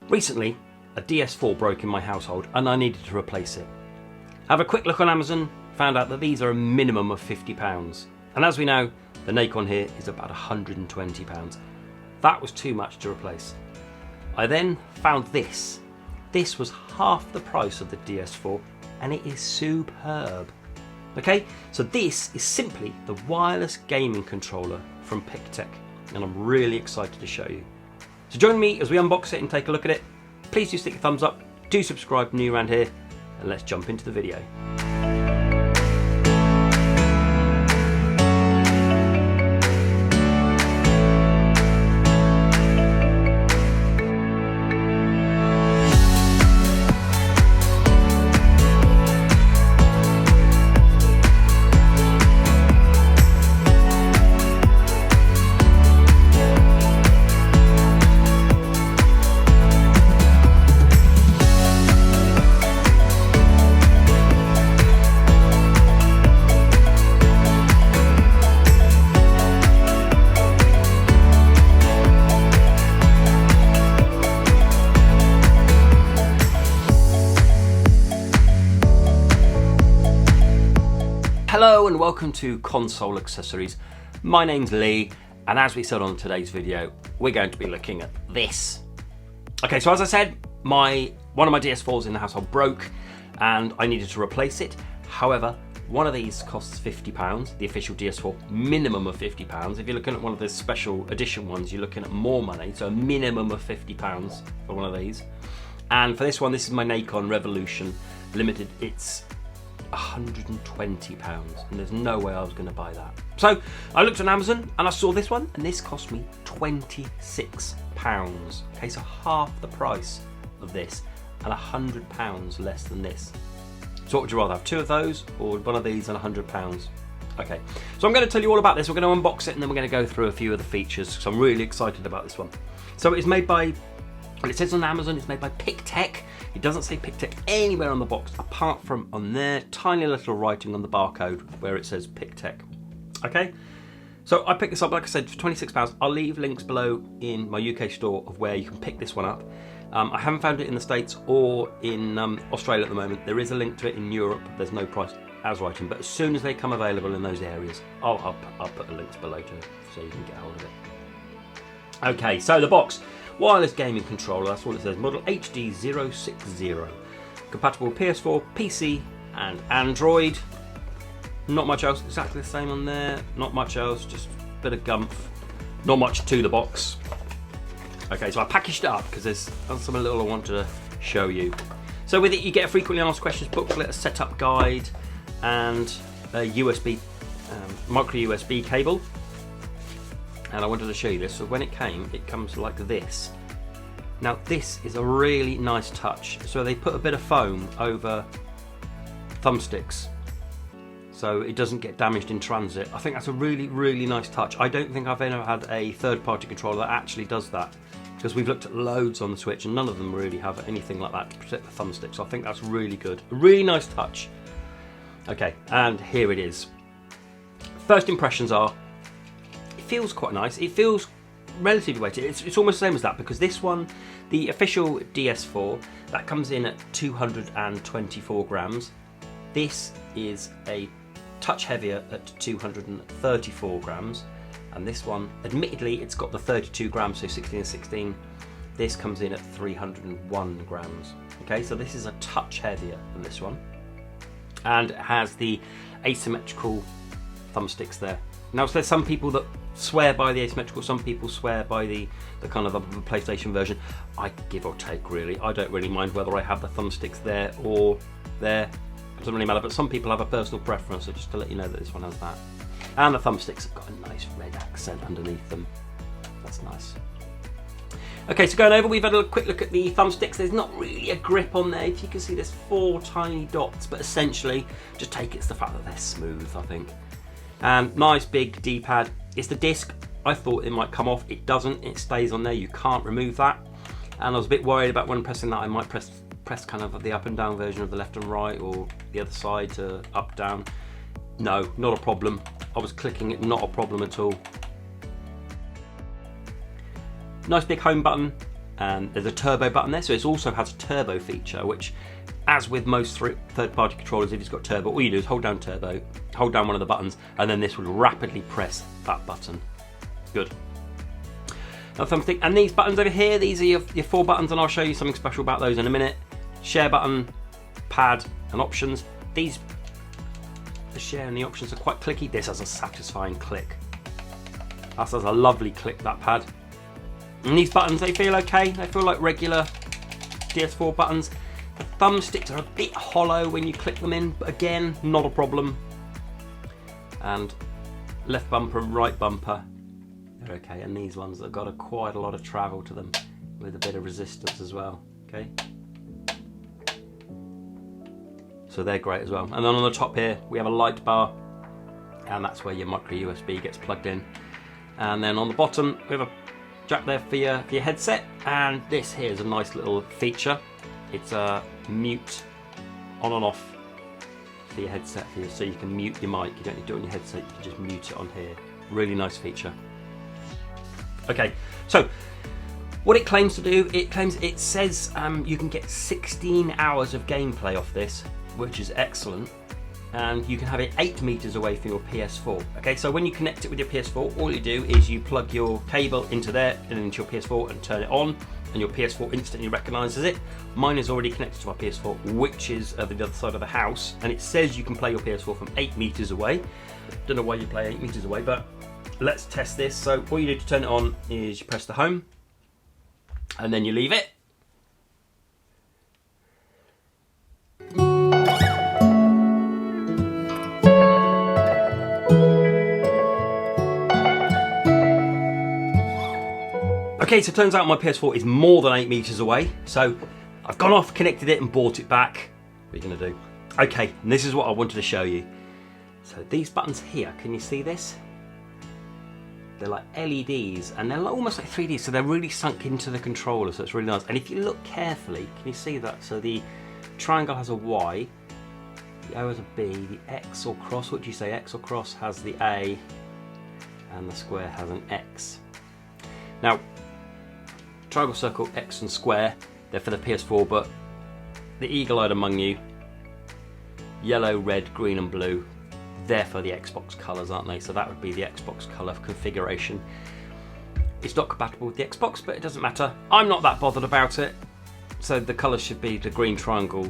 Recently, a DS4 broke in my household and I needed to replace it. Have a quick look on Amazon, found out that these are a minimum of £50. And as we know, the Nikon here is about £120. That was too much to replace. I then found this. This was half the price of the DS4 and it is superb. Okay, so this is simply the wireless gaming controller from Pictek and I'm really excited to show you. So join me as we unbox it and take a look at it. Please do stick a thumbs up, do subscribe new around here, and let's jump into the video. Hello and welcome to Console Accessories. My name's Leigh, and as we said on today's video, we're going to be looking at this. Okay, so as I said, one of my DS4s in the household broke and I needed to replace it. However, one of these costs £50, the official DS4, minimum of £50. If you're looking at one of the special edition ones, you're looking at more money, so a minimum of £50 for one of these. And for this one, this is my Nikon Revolution Limited. It's £120 and there's no way I was going to buy that. So I looked on Amazon and I saw this one and this cost me £26. Okay, so half the price of this and £100 less than this. So what would you rather have, two of those or one of these and £100? Okay, so I'm going to tell you all about this. We're going to unbox it and then we're going to go through a few of the features, so I'm really excited about this one. So it's made by, well, it says on Amazon it's made by Pictek. It doesn't say Pictek anywhere on the box apart from on their tiny little writing on the barcode where it says Pictek. Okay, so I picked this up, like I said, for £26. I'll leave links below in my UK store of where you can pick this one up. I haven't found it in the States or in Australia at the moment. There is a link to it in Europe. There's no price as writing, but as soon as they come available in those areas, I'll put the links below so you can get hold of it. Okay, so the box. Wireless gaming controller, that's all it says. Model HD060. Compatible with PS4, PC, and Android. Not much else, exactly the same on there. Not much else, just a bit of gumph. Not much to the box. Okay, so I packaged it up because there's something little I wanted to show you. So with it, you get a frequently asked questions booklet, a setup guide, and a USB, micro USB cable. And I wanted to show you this. So when it came, it comes like this. Now this is a really nice touch. So they put a bit of foam over thumbsticks so it doesn't get damaged in transit. I think that's a really, really nice touch. I don't think I've ever had a third-party controller that actually does that, because we've looked at loads on the Switch and none of them really have anything like that to protect the thumbstick. So I think that's really good. A really nice touch. Okay, and here it is. First impressions are, feels quite nice. It feels relatively weighted. It's almost the same as that, because this one, the official DS4, that comes in at 224 grams. This is a touch heavier at 234 grams, and this one, admittedly, it's got the 32 grams, so 16 and 16. This comes in at 301 grams. Okay, so this is a touch heavier than this one, and it has the asymmetrical thumbsticks there. Now, so there's some people that swear by the asymmetrical, some people swear by the kind of the PlayStation version. I give or take, really. I don't really mind whether I have the thumbsticks there or there. It doesn't really matter, but some people have a personal preference, so just to let you know that this one has that. And the thumbsticks have got a nice red accent underneath them. That's nice. Okay, so going over, we've had a quick look at the thumbsticks. There's not really a grip on there. If you can see, there's 4 tiny dots, but essentially, just take it as the fact that they're smooth, I think. And nice big D-pad. It's the disc. I thought it might come off. It doesn't. It stays on there. You can't remove that. And I was a bit worried about when pressing that I might press kind of the up and down version of the left and right, or the other side to up, down. No, not a problem. I was clicking it, not a problem at all. Nice big home button. and there's a turbo button there, so it also has a turbo feature, which, as with most third-party controllers, if it's got turbo, all you do is hold down turbo, hold down one of the buttons, and then this will rapidly press that button. Good. Now, thumbstick, and these buttons over here, these are your 4 buttons, and I'll show you something special about those in a minute. Share button, pad, and options. The share and the options are quite clicky. This has a satisfying click. That has a lovely click, that pad. And these buttons, they feel okay. They feel like regular DS4 buttons. The thumbsticks are a bit hollow when you click them in, but again, not a problem. And left bumper and right bumper, they're okay. And these ones have got quite a lot of travel to them with a bit of resistance as well, okay? So they're great as well. And then on the top here, we have a light bar, and that's where your micro USB gets plugged in. And then on the bottom, we have a jack there for your headset, and this here is a nice little feature. It's a mute on and off for your headset here, so you can mute your mic. You don't need to do it on your headset, you can just mute it on here. Really nice feature. Okay, so what it claims to do, it says you can get 16 hours of gameplay off this, which is excellent. And you can have it 8 meters away from your PS4. Okay, so when you connect it with your PS4, all you do is you plug your cable into there and into your PS4 and turn it on, and your PS4 instantly recognises it. Mine is already connected to my PS4, which is the other side of the house, and it says you can play your PS4 from 8 meters away. Don't know why you play 8 meters away, but let's test this. So all you do to turn it on is you press the home, and then you leave it. Okay, so it turns out my PS4 is more than 8 meters away, so I've gone off, connected it and brought it back. What are you gonna do? Okay, and this is what I wanted to show you. So these buttons here, can you see this? They're like LEDs, and they're almost like 3D, so they're really sunk into the controller, so it's really nice. And if you look carefully, can you see that? So the triangle has a Y, the O has a B, the X or cross, what do you say? X or cross has the A, and the square has an X. Now, triangle, circle, X and square, they're for the PS4, but the eagle-eyed among you, yellow, red, green and blue, they're for the Xbox colours, aren't they? So that would be the Xbox colour configuration. It's not compatible with the Xbox, but it doesn't matter. I'm not that bothered about it. So the colours should be the green triangle,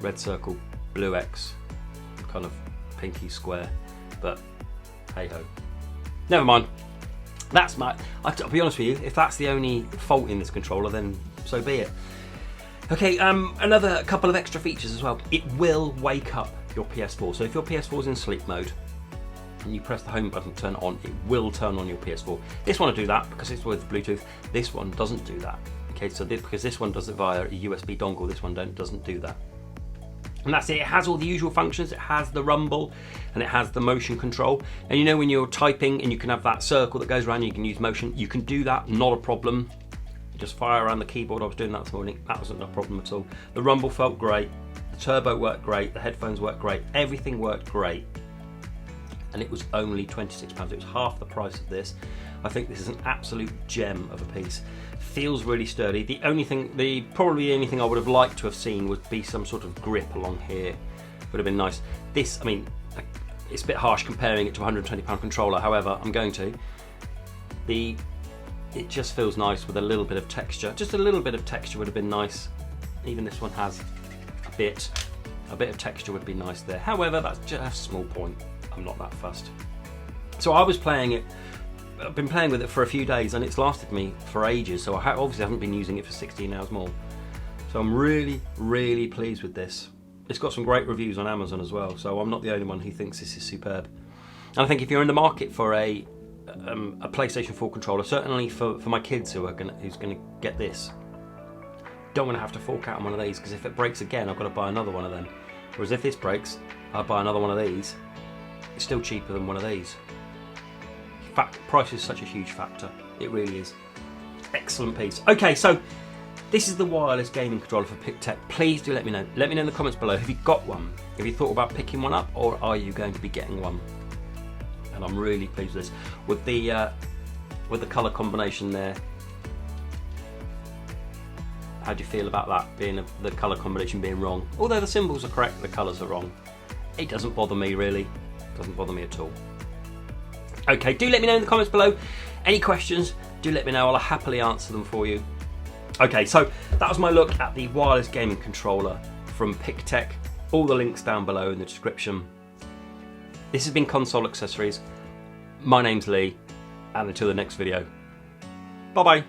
red circle, blue X, kind of pinky square, but hey-ho. Never mind. That's I'll be honest with you, if that's the only fault in this controller, then so be it. Okay, another couple of extra features as well. It will wake up your PS4. So if your PS4 is in sleep mode and you press the home button to turn it on, it will turn on your PS4. This one will do that because it's with Bluetooth. This one doesn't do that. Okay, so because this one does it via a USB dongle, this one doesn't do that. And that's it. It has all the usual functions. It has the rumble and it has the motion control. And you know when you're typing and you can have that circle that goes around, you can use motion. You can do that, not a problem. Just fire around the keyboard. I was doing that this morning. That wasn't a problem at all. The rumble felt great. The turbo worked great. The headphones worked great. Everything worked great. And it was only £26. It was half the price of this. I think this is an absolute gem of a piece. Feels really sturdy. Probably the only thing I would have liked to have seen would be some sort of grip along here. Would have been nice. This, I mean, it's a bit harsh comparing it to a £120 controller. However, I'm going to. It just feels nice with a little bit of texture. Just a little bit of texture would have been nice. Even this one has a bit of texture would be nice there. However, that's just a small point. I'm not that fussed. So I was playing it. I've been playing with it for a few days and it's lasted me for ages, so I obviously haven't been using it for 16 hours more. So I'm really, really pleased with this. It's got some great reviews on Amazon as well, so I'm not the only one who thinks this is superb. And I think if you're in the market for a PlayStation 4 controller, certainly for my kids who's gonna get this, don't want to have to fork out on one of these, because if it breaks again, I've got to buy another one of them. Whereas if this breaks, I'll buy another one of these. It's still cheaper than one of these. In fact, price is such a huge factor. It really is. Excellent piece. Okay, so this is the wireless gaming controller for Pictek. Please do let me know. Let me know in the comments below. Have you got one? Have you thought about picking one up, or are you going to be getting one? And I'm really pleased with this. With the colour combination there, How do you feel about that being the colour combination being wrong? Although the symbols are correct, the colours are wrong. It doesn't bother me really. It doesn't bother me at all. Okay, do let me know in the comments below. Any questions, do let me know. I'll happily answer them for you. Okay, so that was my look at the wireless gaming controller from Pictek. All the links down below in the description. This has been Console Accessories. My name's Leigh, and until the next video, bye bye.